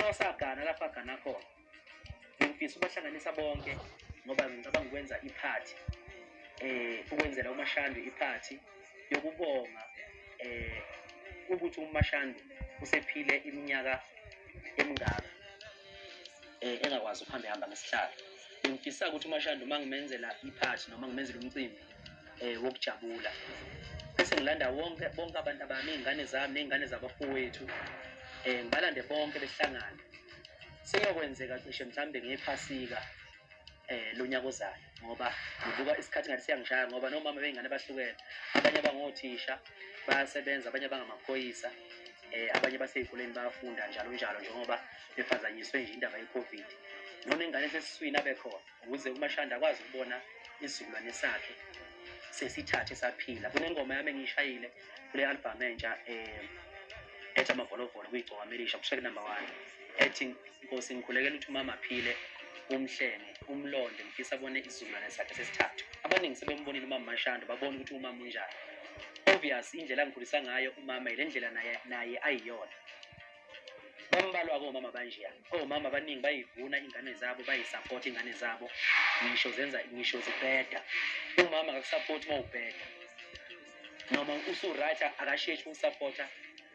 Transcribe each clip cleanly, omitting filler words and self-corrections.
osagana lapha agana khona ngifisa ubahlanganisa bonke ngoba ngicabanga ukwenza iphathi ukwenzela uMashandu iphathi yokubonga ukuthi uMashandu usephile iminyaka emingaka engakwazi ukuhamba ngesihlalo. Ngifisa ukuthi uMashandu mangimenzela iphathi noma ngimenzela umcimbi wokujabula bese ngilanda bonke abantu abami, izingane zami nezingane zabafowethu ngibalande bonke besihlangana. Seyokwenzeka cishe mhlambe ngephasika lonyaka ozayo ngoba ngibuka isikhathi ngathi siyangishaya ngoba nomama bengane bahlukene, abanye bangothisha bayasebenza, abanye bangamaphoyisa, abanye baseyikoleni bayafunda njalo njalo njengoba befazanyiswe nje indaba yeCovid. Noma ingane sesiswini abekhona ukuze uMashandu akwazi ukubona isizukulwane sakhe sesithathe saphila. Kunengoma yami engishayile kule album entsha ethi amavolovolo kuyigcoka Melisha kusheke number 1 ethi Nkosi ngikhulekela ukuthi umama aphile umhlenge umlonde ngifisa abone isizukulwane sakhe sesithathu. Abaningi sebembonile umama Mashandu babona ukuthi umama unjani. Obvious indlela angikhulisa ngayo umama ile ndlela naye ayiyona. Bambalwa komama banjiya. Omama abaningi bayivuna ingane zabo, bayisupport ingane zabo. Ngisho zibheda. Umama akakusupport mawubheda. Noma usu-right akasheshi ukusupporta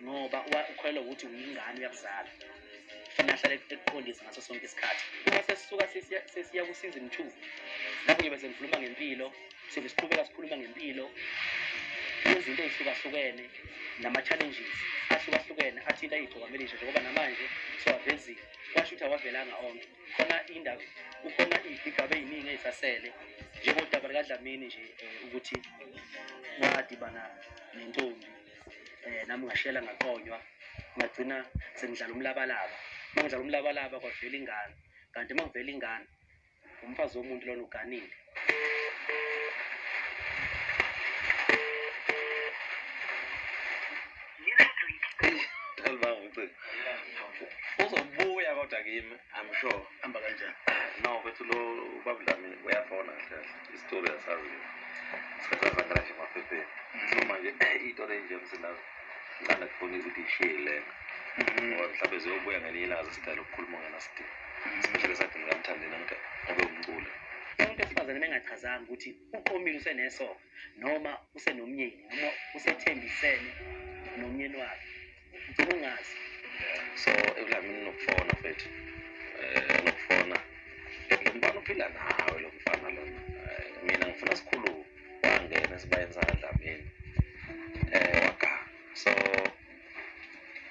ngoba ukholelwa ukuthi uyingane uyakuzala. Fanele ahlale ekuqondisa ngaso sonke isikhathi. Uma sesisuka sesiya ku season 2 lapho ngibe sengikhuluma ngempilo, siqhubeka sikhuluma ngempilo. Izinto ezihlukahlukene nama-challenges ahlukahlukene athinta igcoka Melisha njengoba namanje siwavezile. Washo ukuthi awavelanga onke. Ukhona izigaba eziningi ezisasele njengodaba likaDlamini nje ukuthi ngadibana nentombi nami ngashela ngaqonywa ngagcina sengidlala umlabalaba. Mangidlala umlabalaba kwavela ingane, kanti mangivela ingane umfazi womuntu lona uganile. Uzobuya kodwa kimi, I'm sure. Hamba kanjani? No, bethu lo ubabudlamini uyafona kahle. Istory yasazi. Sikhathi nje maphepheni. So manje itori nje msenazo. Ngana kufuna ukuthi ishile. Ngoba mhlawumbe ziyobuya ngelinye ilanga sidala ukukhuluma ngana sidini. Especially sathi ngamthandeni ngoba umculo. Umuntu esifazane engachazanga ukuthi uqomile useneso noma usenomnyeni noma usethembisene nomnyeni wakhe. Ugcina ungazi. So ebulamini nokufona mfethu. Nokufona. Ngibona uphila nawe lo mfana lona. Mina ngifuna sikhulu wangena sibayenza kaDlamini. Waka. So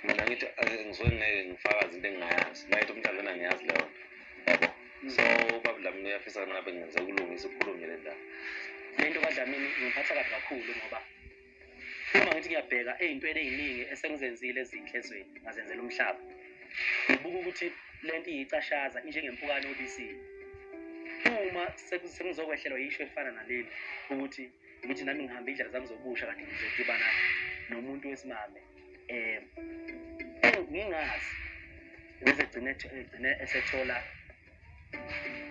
mina ngithi ngizwe ngifaka izinto engingayazi. Nayithi umhlanje ngiyazi leyo. Yabo. So ubabudlamini uyafisa ngabe ngenze ukulungisa ukukhuluma le ndaba. Lento kaDlamini ngiphatha kabi kakhulu ngoba uma ngithi ngiyabheka ezintweni eziningi esengizenzile ezinhle ezweni ngazenzela umhlaba. Ngibuka ukuthi lento iyicashaza njengempukane obisini. Uma sengizokwehlelwa yisho elifana naleli ukuthi nami ngihamba indlela zami zobusha kanti ngizodibana nomuntu wesimame. Ngingazi bese gcine esethola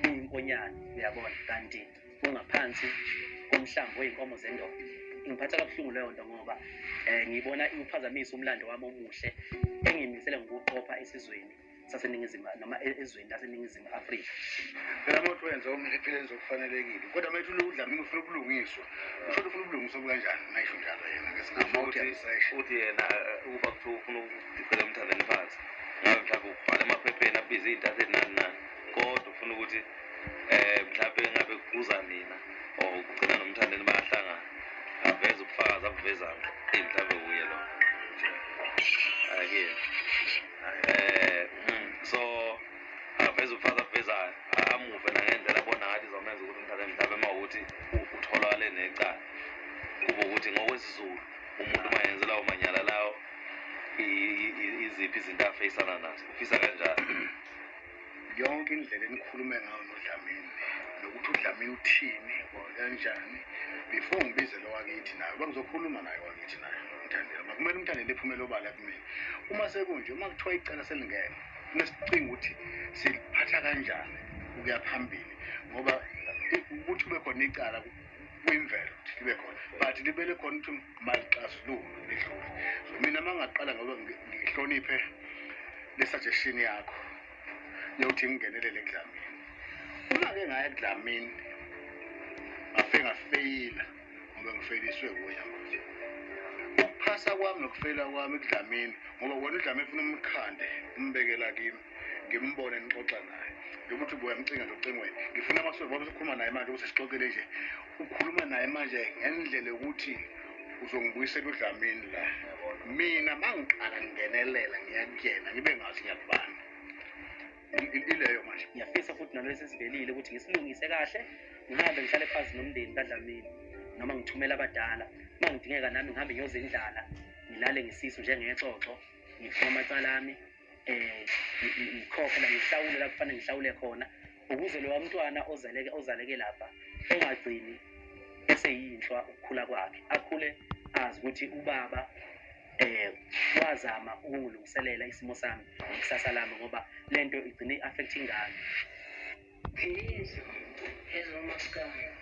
inkonyane uyabona kanti ungaphansi komhlambo weinkomo zendoda. Ngiphatha kabuhlungu leyo nto ngoba ngibona iuphazamisa umlando wami omuhle engimisele ngokuqopha esizweni saseningizimu noma ezweni laseningizimu Afrika. Phela mawuthi wenza umphelezo okufanelekile kodwa manje uDlamini ufuna ukulungiswa. Usho ufuna ukulungiswa kanjani ngisho njalo yena ngesingathi uthi yena ukuba kuthiwa ufuna ukudiphela Mthandeni phansi. Ngabe mhlawumbe ubhala emaphepheni abize izinto ezinani kodwa ufuna ukuthi mhlawumbe ngabe kuza mina okugcina noMthandeni bayahlangana. Aveza ubufakazi abuvezanga mhlawumbe kuye lo. Again. So aveza ubufakazi abuvezayo amuve nangendlela abona ngathi izomenza ukuthi uMthandeni mhlawumbe mawukuthi utholakale necala. Kuba ukuthi ngokwesizulu umuntu mayenzela umanyala lawo iziphi izinto afeyisana nazo. Ufisa kanjani? Yonke indlela enikhulume ngayo noDlamini nokuthi uDlamini uthini kanjani before ngibize lo wakithi naye bakuzokhuluma naye wakithi naye Mthandeni. Makumele uMthandeni ephumele obala kumina. Uma sekunje uma kuthiwa icala selingene nesicinga ukuthi siliphatha kanjani ukuya phambili ngoba ukuthi kube khona icala kuyimvelo ukuthi libe khona but libele khona ukuthi malixazululwe lidlule. So mina mangaqala ngoba ngihloniphe le-suggestion yakho yokuthi ngingenelele ekudlamini. Uma-ke ngaya ekudlamini ngafeyila ngoba ngifeyiliswe kuya manje. Ukuphasa kwami nokufeyila kwami ekudlamini ngoba wona udlame ufuna umkhande umbekela kimi ngimbone nixoxa naye ukuthi uyamcinga nje ocingweni. Ngifuna amasondo ngoba sikhuluma naye manje ukuthi sixoxele nje. Ukhuluma naye manje ngendlela yokuthi uzongibuyisela udlamini la. Mina mangiqala ngingenelela ngiyakuyena ngibe ngazi ngiyakubani. Ileyo manje. Ngiyafisa futhi nalesi sivelile ukuthi ngisilungise kahle, ngihambe ngihlale phansi nomndeni kaDlamini noma ngithumele abadala. Uma ngidingeka nami ngihambe ngiyozindlala, ngilale ngisiso njengexoxo, ngifuna amacala ami, ngikhokhe la ngihlawule la kufanele ngihlawule khona ukuze lo mntwana ozaleke lapha engagcini eseyinhlwa ukukhula kwakhe. Akhule azi ukuthi ubaba wazama ukungilungiselela isimo sami ikusasa lami ngoba lento igcine affecting ingane. Hello, Maskandi.